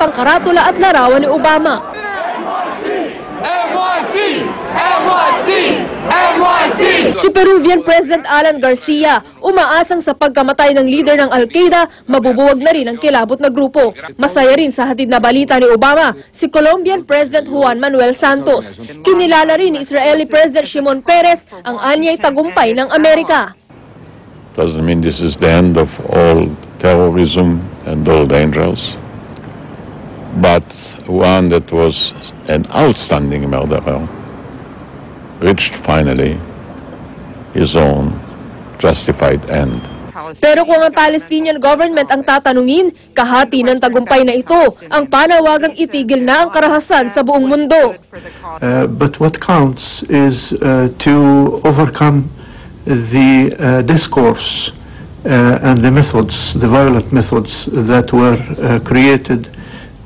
pangkaratula at larawan ni Obama. Si Peruvian President Alan Garcia umaasang sa pagkamatay ng leader ng Al-Qaeda, mabubuwag na rin ang kilabot na grupo. Masaya rin sa hatid na balita ni Obama, si Colombian President Juan Manuel Santos. Kinilala rin ni Israeli President Shimon Peres ang anyay tagumpay ng Amerika. Doesn't mean this is the end of all terrorism and all dangers, but one that was an outstanding murderer reached finally his own justified end. Pero kung ang Palestinian government ang tatanungin, kahati ng tagumpay na ito ang panawagang itigil na ang karahasan sa buong mundo. But what counts is to overcome the discourse and the methods, the violent methods that were created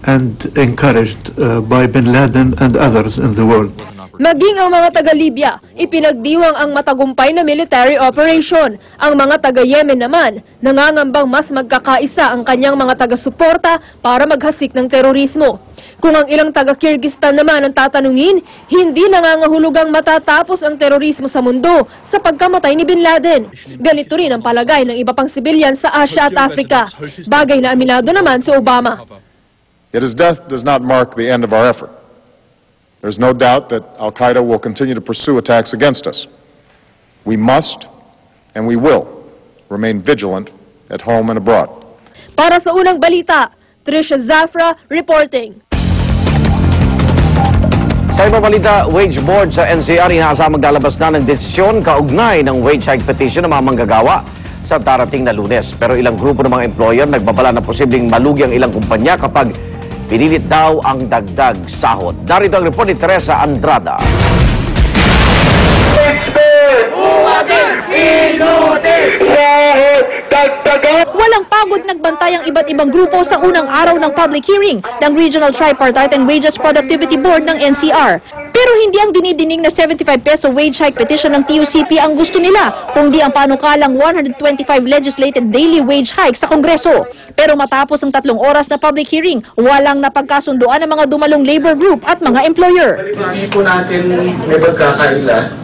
and encouraged by Bin Laden and others in the world. Maging ang mga taga-Libya, ipinagdiwang ang matagumpay na military operation. Ang mga taga-Yemen naman, nangangambang mas magkakaisa ang kanyang mga taga-suporta para maghasik ng terorismo. Kung ang ilang taga-Kyrgyzstan naman ang tatanungin, hindi nangangahulugang matatapos ang terorismo sa mundo sa pagkamatay ni Bin Laden. Ganito rin ang palagay ng iba pang sibilyan sa Asia at Africa. Bagay na aminado naman si Obama. Yet his death does not mark the end of our effort. There's no doubt that Al-Qaeda will continue to pursue attacks against us. We must and we will remain vigilant at home and abroad. Para sa unang balita, Trisha Zafra reporting. Sa ibang balita, Wage Board sa NCR inaasang maglalabas na ng desisyon kaugnay ng wage hike petition ng mga manggagawa sa darating na Lunes. Pero ilang grupo ng mga employer nagbabala na posibleng malugi ang ilang kumpanya kapag pinilit daw ang dagdag sahod. Narito ang report ni Teresa Andrada. Walang pagod nagbantay ang iba't ibang grupo sa unang araw ng public hearing ng Regional Tripartite and Wages Productivity Board ng NCR. Pero hindi ang dinidinig na 75 peso wage hike petition ng TUCP ang gusto nila, kundi ang panukalang 125 legislated daily wage hike sa Kongreso. Pero matapos ang 3 oras na public hearing, walang napagkasunduan ng mga dumalong labor group at mga employer. Hindi po natin may pagkakaila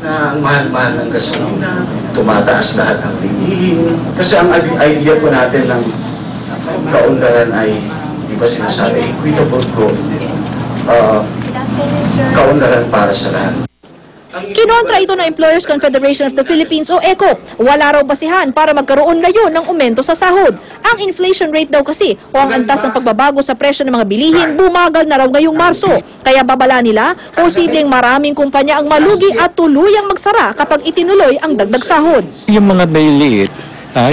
na ang mahal-mahal ng gasolina, tumataas lahat ng bilihin. Kasi ang idea po natin ng kaunlaran ay, di ba sinasabi, equitable growth. Kaunlaran para sa lahat. Kinontra ito ng Employers Confederation of the Philippines o ECO. Wala raw basihan para magkaroon ngayon ng aumento sa sahod. Ang inflation rate daw kasi o ang antas ng pagbabago sa presyo ng mga bilihin bumagal na raw ngayong Marso. Kaya babala nila, posibleng maraming kumpanya ang malugi at tuluyang magsara kapag itinuloy ang dagdag sahod. Yung mga maliliit,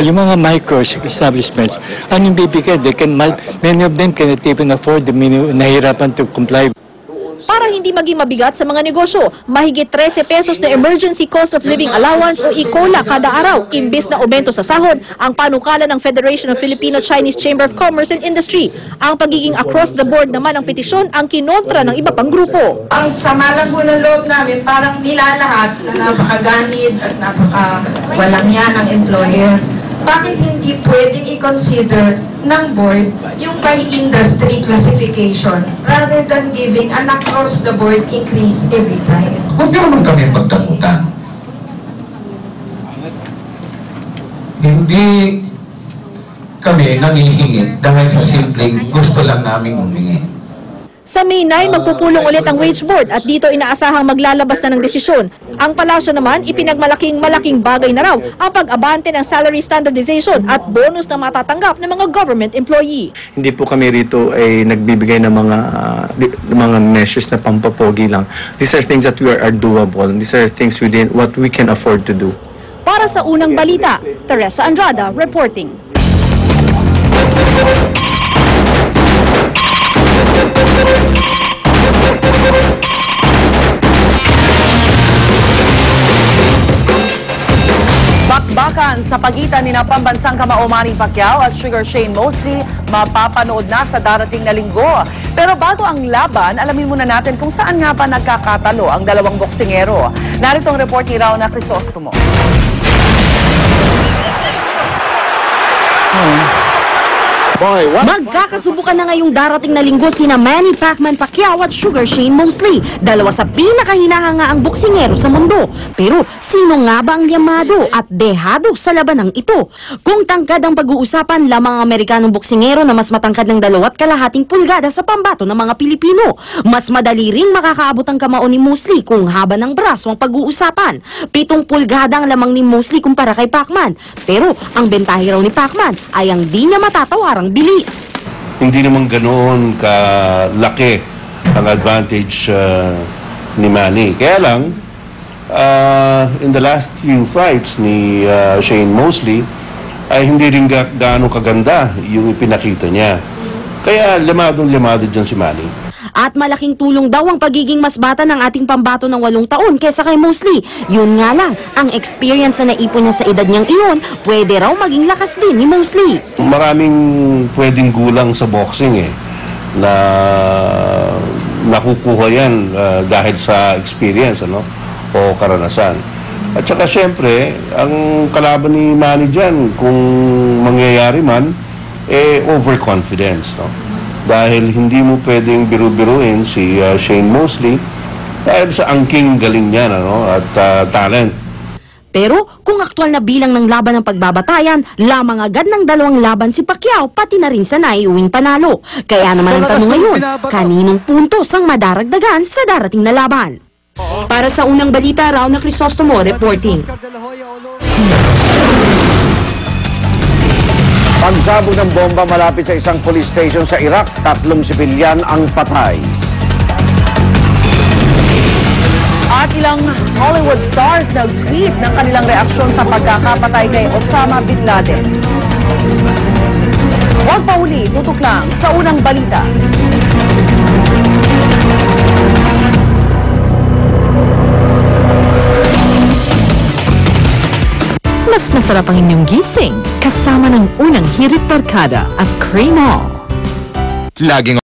yung mga micro establishments, anong bibigyan? Many of them cannot even afford the minimum, nahirapan to comply. Para hindi maging mabigat sa mga negosyo, mahigit 13 pesos na Emergency Cost of Living Allowance o ECOLA kada araw, imbis na aumento sa sahod, ang panukala ng Federation of Filipino-Chinese Chamber of Commerce and Industry. Ang pagiging across the board naman ng petisyon ang kinontra ng iba pang grupo. Ang sama lang po ng loob namin, parang nilalahat na napakaganid at napakawalang yan ng employer. Bakit hindi pwedeng i-consider ng board yung by industry classification rather than giving an across-the-board increase every time? Huwag niyo naman kami pagdamutan. Hindi kami nangihingi dahil sa simpleng gusto lang namin humingi. Sa May 9, magpupulong ulit ang Wage Board at dito inaasahang maglalabas na ng desisyon. Ang palasyo naman, ipinagmalaking bagay na raw ang pag-abante ng salary standardization at bonus na matatanggap ng mga government employee. Hindi po kami rito ay nagbibigay ng mga measures na pampapogi lang. These are things that are doable. These are things within what we can afford to do. Para sa unang balita, Teresa Andrada reporting. Bakbakan sa pagitan ni pambansang kamao Manny Pacquiao at Sugar Shane Mosley mapapanood na sa darating na linggo. Pero bago ang laban, alamin muna natin kung saan nga ba nagkakatalo ang dalawang boksingero. Narito ang report ni Rauna Crisostomo. Magkakasubukan na ngayong darating na linggo sina Manny Pacquiao at Sugar Shane Mosley, dalawa sa pinakahinahangaang boksingero sa mundo. Pero sino nga ba ang yamado at dehado sa labanang ito? Kung tangkad ang pag-uusapan, lamang ang Amerikanong boksingero na mas matangkad ng 2.5 pulgada sa pambato ng mga Pilipino. Mas madali ring makakaabot ang kamao ni Mosley kung haba ng braso ang pag-uusapan. 7 pulgada ang lamang ni Mosley kumpara kay Pacman. Pero ang bentahe raw ni Pacman ay ang di niya matatawarang bilis. Hindi naman ganoon kalaki ang advantage ni Manny. Kaya lang, in the last few fights ni Shane Mosley, ay hindi rin gaano kaganda yung ipinakita niya. Kaya limadong-limado dyan si Manny. At malaking tulong daw ang pagiging mas bata ng ating pambato ng 8 taon kesa kay Mosley. Yun nga lang, ang experience na naipon niya sa edad niyang iyon, pwede raw maging lakas din ni Mosley. Maraming pwedeng gulang sa boxing na nakukuha yan dahil sa experience o karanasan. At saka syempre, ang kalaban ni Manny dyan, kung mangyayari man, overconfidence. Dahil hindi mo pwedeng biru-biruin si Shane Mosley dahil sa angking galing niya at talent. Pero kung aktual na bilang ng laban ng pagbabatayan, lamang agad ng 2 laban si Pacquiao pati na rin sa naiuwing panalo. Kaya naman ang tanong ngayon, kaninong puntos ang madaragdagan sa darating na laban? Para sa unang balita, Rauna Crisostomo reporting. Pagsabog ng bomba malapit sa isang police station sa Iraq, 3 sibilyan ang patay. At ilang Hollywood stars nag-tweet ng kanilang reaksyon sa pagkakapatay kay Osama Bin Laden. Huwag pa uli, tutok lang sa unang balita. Mas masarap ang inyong gising kasama ng unang Hirit Barkada at Cream All. Laging